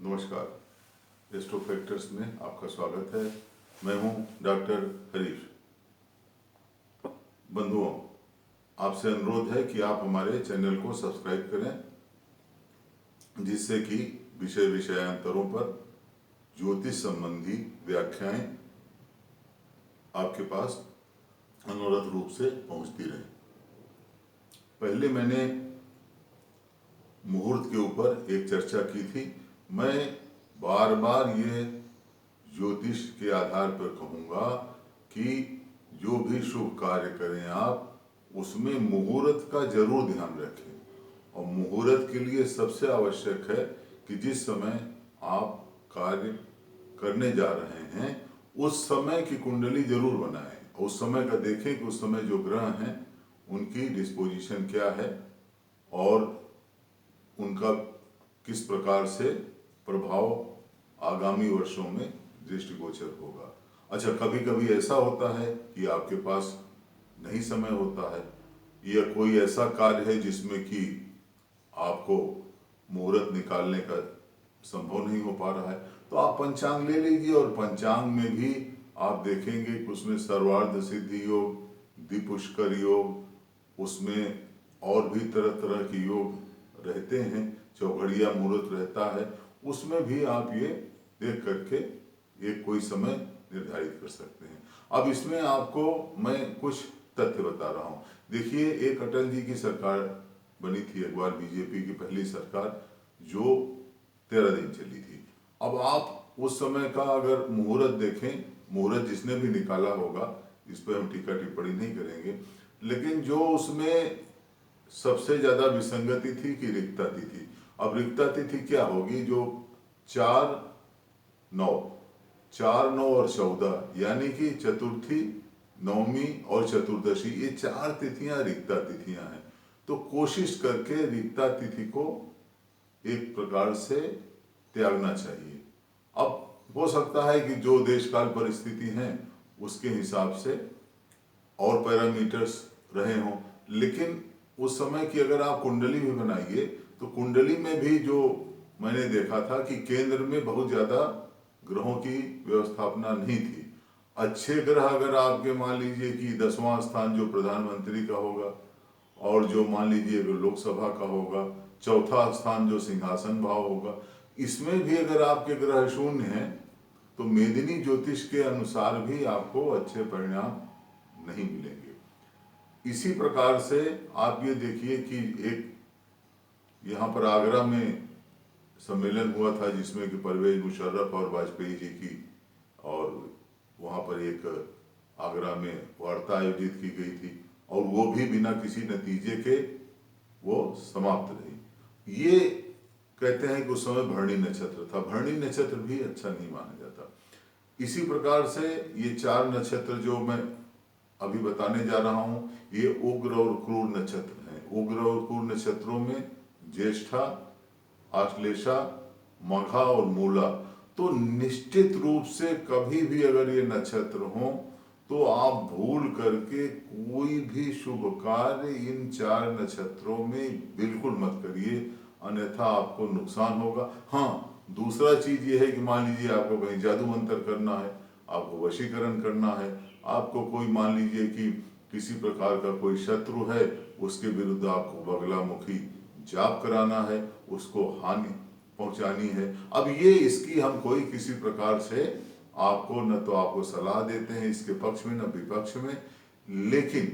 नमस्कार। Astro factors में आपका स्वागत है। मैं हूं डॉक्टर हरीश। बंधुओं, आपसे अनुरोध है कि आप हमारे चैनल को सब्सक्राइब करें, जिससे कि विषयांतरों पर ज्योतिष संबंधी व्याख्याएं आपके पास अनवरत रूप से पहुंचती रहे। पहले मैंने मुहूर्त के ऊपर एक चर्चा की थी। मैं बार बार ये ज्योतिष के आधार पर कहूँगा कि जो भी शुभ कार्य करें आप, उसमें मुहूर्त का जरूर ध्यान रखें। और मुहूर्त के लिए सबसे आवश्यक है कि जिस समय आप कार्य करने जा रहे हैं उस समय की कुंडली जरूर बनाएं। उस समय का देखें कि उस समय जो ग्रह हैं उनकी डिस्पोजिशन क्या है और उनका किस प्रकार से प्रभाव आगामी वर्षों में दृष्टिगोचर होगा। अच्छा, कभी कभी ऐसा होता है कि आपके पास नहीं समय होता है या कोई ऐसा कार्य है जिसमें कि आपको मुहूर्त निकालने का संभव नहीं हो पा रहा है, तो आप पंचांग ले लीजिए। और पंचांग में भी आप देखेंगे कि उसमें सर्वार्ध सिद्धि योग, द्विपुष्कर योग, उसमें और भी तरह तरह के योग रहते हैं, चौघड़िया मुहूर्त रहता है। उसमें भी आप ये देख करके एक कोई समय निर्धारित कर सकते हैं। अब इसमें आपको मैं कुछ तथ्य बता रहा हूँ। देखिए, एक अटल जी की सरकार बनी थी एक बार, बीजेपी की पहली सरकार, जो 13 दिन चली थी। अब आप उस समय का अगर मुहूर्त देखें, मुहूर्त जिसने भी निकाला होगा, इस पर हम टीका टिप्पणी नहीं करेंगे, लेकिन जो उसमें सबसे ज्यादा विसंगति थी कि रिक्ता तिथि। अब रिक्ता तिथि क्या होगी? जो 4, 9 और 14 यानी कि चतुर्थी, नवमी और चतुर्दशी, ये 4 तिथियां रिक्ता तिथियां हैं। तो कोशिश करके रिक्ता तिथि को एक प्रकार से त्यागना चाहिए। अब हो सकता है कि जो देश काल परिस्थिति है उसके हिसाब से और पैरामीटर्स रहे हों, लेकिन उस समय की अगर आप कुंडली भी बनाइए तो कुंडली में भी जो मैंने देखा था कि केंद्र में बहुत ज्यादा ग्रहों की व्यवस्थापना नहीं थी। अच्छे ग्रह अगर आपके मान लीजिए कि 10वां स्थान जो प्रधानमंत्री का होगा, और जो मान लीजिए अगर लोकसभा का होगा, चौथा स्थान जो सिंहासन भाव होगा, इसमें भी अगर आपके ग्रह शून्य हैं तो मेदिनी ज्योतिष के अनुसार भी आपको अच्छे परिणाम नहीं मिलेंगे। इसी प्रकार से आप ये देखिए कि एक यहाँ पर आगरा में सम्मेलन हुआ था जिसमें कि परवेज मुशर्रफ और वाजपेयी जी की, और वहाँ पर एक आगरा में वार्ता आयोजित की गई थी और वो भी बिना किसी नतीजे के वो समाप्त रही। ये कहते हैं कि उस समय भरणी नक्षत्र था। भरणी नक्षत्र भी अच्छा नहीं माना जाता। इसी प्रकार से ये 4 नक्षत्र जो मैं अभी बताने जा रहा हूँ, ये उग्र और क्रूर नक्षत्र हैं। उग्र और क्रूर नक्षत्रों में ज्येष्ठा, आश्लेषा, मघा और मूला। तो निश्चित रूप से कभी भी अगर ये नक्षत्र हो तो आप भूल करके कोई भी शुभ कार्य इन 4 नक्षत्रों में बिल्कुल मत करिए, अन्यथा आपको नुकसान होगा। हाँ, दूसरा चीज ये है कि मान लीजिए आपको कहीं जादू मंत्र करना है, आपको वशीकरण करना है, आपको कोई मान लीजिए कि किसी प्रकार का कोई शत्रु है, उसके विरुद्ध आपको बगलामुखी जाप कराना है, उसको हानि पहुंचानी है। अब ये इसकी हम कोई किसी प्रकार से आपको न तो आपको सलाह देते हैं इसके पक्ष में न विपक्ष में, लेकिन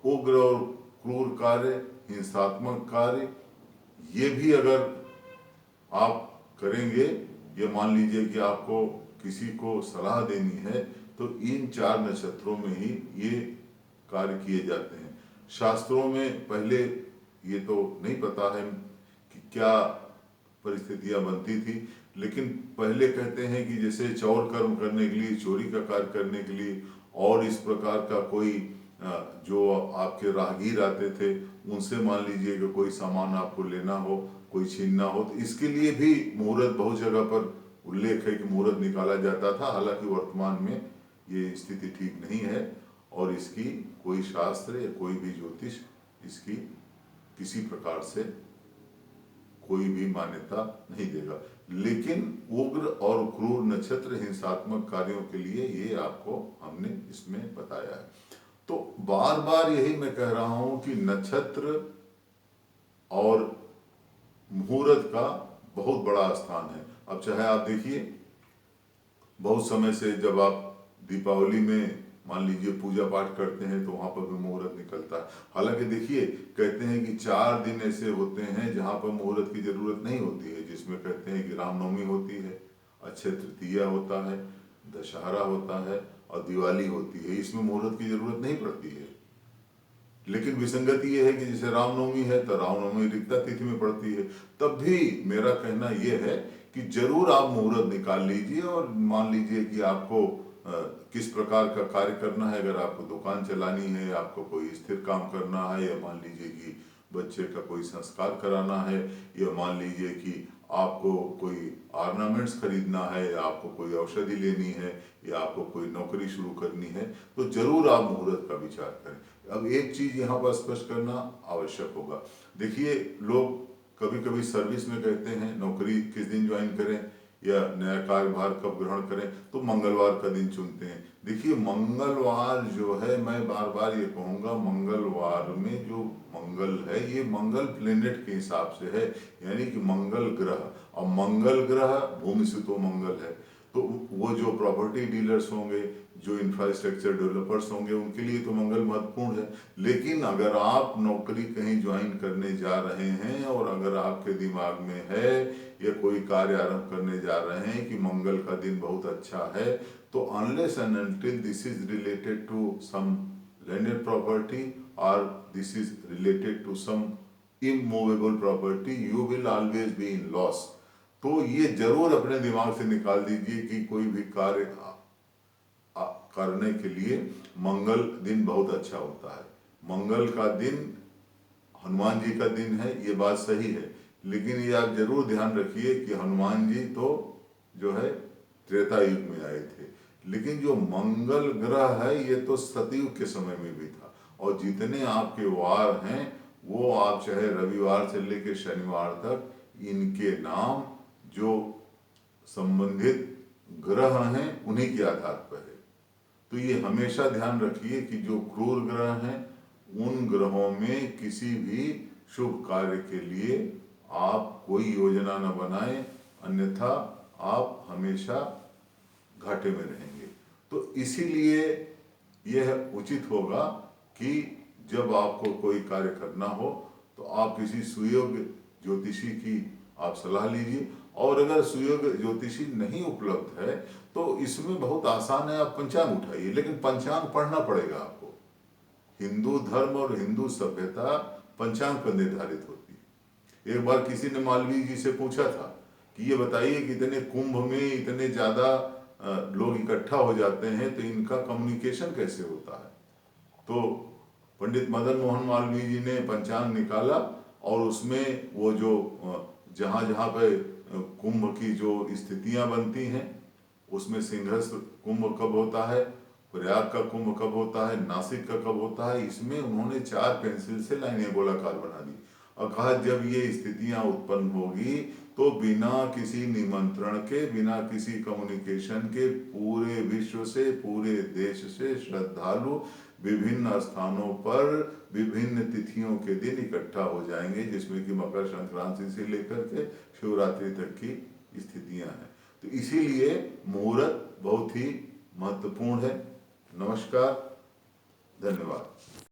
उग्र और क्रूर कार्य, हिंसात्मक कार्य, ये भी अगर आप करेंगे, ये मान लीजिए कि आपको किसी को सलाह देनी है, तो इन 4 नक्षत्रों में ही ये कार्य किए जाते हैं। शास्त्रों में पहले ये तो नहीं पता है कि क्या परिस्थितियां बनती थी, लेकिन पहले कहते हैं कि जैसे चौर कर्म करने के लिए, चोरी का कार्य करने के लिए, और इस प्रकार का कोई जो आपके राहगीर आते थे उनसे मान लीजिए कि कोई सामान आपको लेना हो, कोई छीनना हो, तो इसके लिए भी मुहूर्त बहुत जगह पर उल्लेख है कि मुहूर्त निकाला जाता था। हालांकि वर्तमान में ये स्थिति ठीक नहीं है और इसकी कोई शास्त्र या कोई भी ज्योतिष इसकी किसी प्रकार से कोई भी मान्यता नहीं देगा। लेकिन उग्र और क्रूर नक्षत्र हिंसात्मक कार्यों के लिए ये आपको हमने इसमें बताया है। तो बार बार यही मैं कह रहा हूं कि नक्षत्र और मुहूर्त का बहुत बड़ा स्थान है। अब चाहे आप देखिए, बहुत समय से जब आप दीपावली में मान लीजिए पूजा पाठ करते हैं तो वहां पर भी मुहूर्त निकलता है। हालांकि देखिए, कहते हैं कि 4 दिन ऐसे होते हैं जहां पर मुहूर्त की जरूरत नहीं होती है, जिसमें कहते हैं कि रामनवमी होती है, अक्षय तृतीया होता है, दशहरा होता है और दिवाली होती है। इसमें मुहूर्त की जरूरत नहीं पड़ती है। लेकिन विसंगति ये है कि जैसे रामनवमी है तो रामनवमी रिक्ता तिथि में पड़ती है। तब भी मेरा कहना यह है कि जरूर आप मुहूर्त निकाल लीजिए और मान लीजिए कि आपको किस प्रकार का कार्य करना है। अगर आपको दुकान चलानी है, आपको कोई स्थिर काम करना है, या मान लीजिए कि बच्चे का कोई संस्कार कराना है, या मान लीजिए कि आपको कोई ऑर्नामेंट्स खरीदना है, या आपको कोई औषधि लेनी है, या आपको कोई नौकरी शुरू करनी है, तो जरूर आप मुहूर्त का विचार करें। अब एक चीज यहाँ पर स्पष्ट करना आवश्यक होगा। देखिए, लोग कभी कभी सर्विस में कहते हैं नौकरी किस दिन ज्वाइन करें या नया कार्यभार कब ग्रहण करें, तो मंगलवार का दिन चुनते हैं। देखिए, मंगलवार जो है, मैं बार बार ये कहूँगा, मंगलवार में जो मंगल है ये मंगल प्लेनेट के हिसाब से है, यानी कि मंगल ग्रह। और मंगल ग्रह भूमि से तो मंगल है, तो वो जो प्रॉपर्टी डीलर्स होंगे, जो इंफ्रास्ट्रक्चर डेवलपर्स होंगे, उनके लिए तो मंगल महत्वपूर्ण है। लेकिन अगर आप नौकरी कहीं ज्वाइन करने जा रहे हैं और अगर आपके दिमाग में है या कोई कार्य आरंभ करने जा रहे हैं कि मंगल का दिन बहुत अच्छा है, तो unless and until this is related to some landed property और this is related to some immovable property, you will always be in loss. तो ये जरूर अपने दिमाग से निकाल दीजिए कि कोई भी कार्य करने के लिए मंगल दिन बहुत अच्छा होता है। मंगल का दिन हनुमान जी का दिन है, ये बात सही है, लेकिन ये आप जरूर ध्यान रखिए कि हनुमान जी तो जो है त्रेता युग में आए थे, लेकिन जो मंगल ग्रह है ये तो सतयुग के समय में भी था। और जितने आपके वार हैं वो आप चाहे रविवार से लेकर शनिवार तक, इनके नाम जो संबंधित ग्रह हैं उन्हीं के आधार पर है। तो ये हमेशा ध्यान रखिए कि जो क्रूर ग्रह हैं उन ग्रहों में किसी भी शुभ कार्य के लिए आप कोई योजना न बनाएं, अन्यथा आप हमेशा घाटे में रहेंगे। तो इसीलिए यह उचित होगा कि जब आपको कोई कार्य करना हो तो आप किसी सुयोग्य ज्योतिषी की आप सलाह लीजिए। और अगर सुयोग्य ज्योतिषी नहीं उपलब्ध है तो इसमें बहुत आसान है, आप पंचांग उठाइए, लेकिन पंचांग पढ़ना पड़ेगा आपको। हिंदू धर्म और हिंदू सभ्यता पंचांग पर निर्धारित होती है। एक बार किसी ने मालवीय जी से पूछा था कि ये बताइए कि इतने कुंभ में इतने ज्यादा लोग इकट्ठा हो जाते हैं तो इनका कम्युनिकेशन कैसे होता है। तो पंडित मदन मोहन मालवीय जी ने पंचांग निकाला और उसमें वो जो जहाँ जहाँ पे कुंभ की जो स्थितियां बनती हैं, उसमें सिंहस्थ कुंभ कब होता है, प्रयाग का कुंभ कब होता है, नासिक का कब होता है, इसमें उन्होंने 4 पेंसिल से लाइनें गोलाकार बना दी और कहा जब ये स्थितियां उत्पन्न होगी तो बिना किसी निमंत्रण के, बिना किसी कम्युनिकेशन के पूरे विश्व से, पूरे देश से श्रद्धालु विभिन्न स्थानों पर विभिन्न तिथियों के दिन इकट्ठा हो जाएंगे, जिसमें कि मकर संक्रांति से लेकर के शिवरात्रि तक की स्थितियां हैं। तो इसीलिए मुहूर्त बहुत ही महत्वपूर्ण है। नमस्कार, धन्यवाद।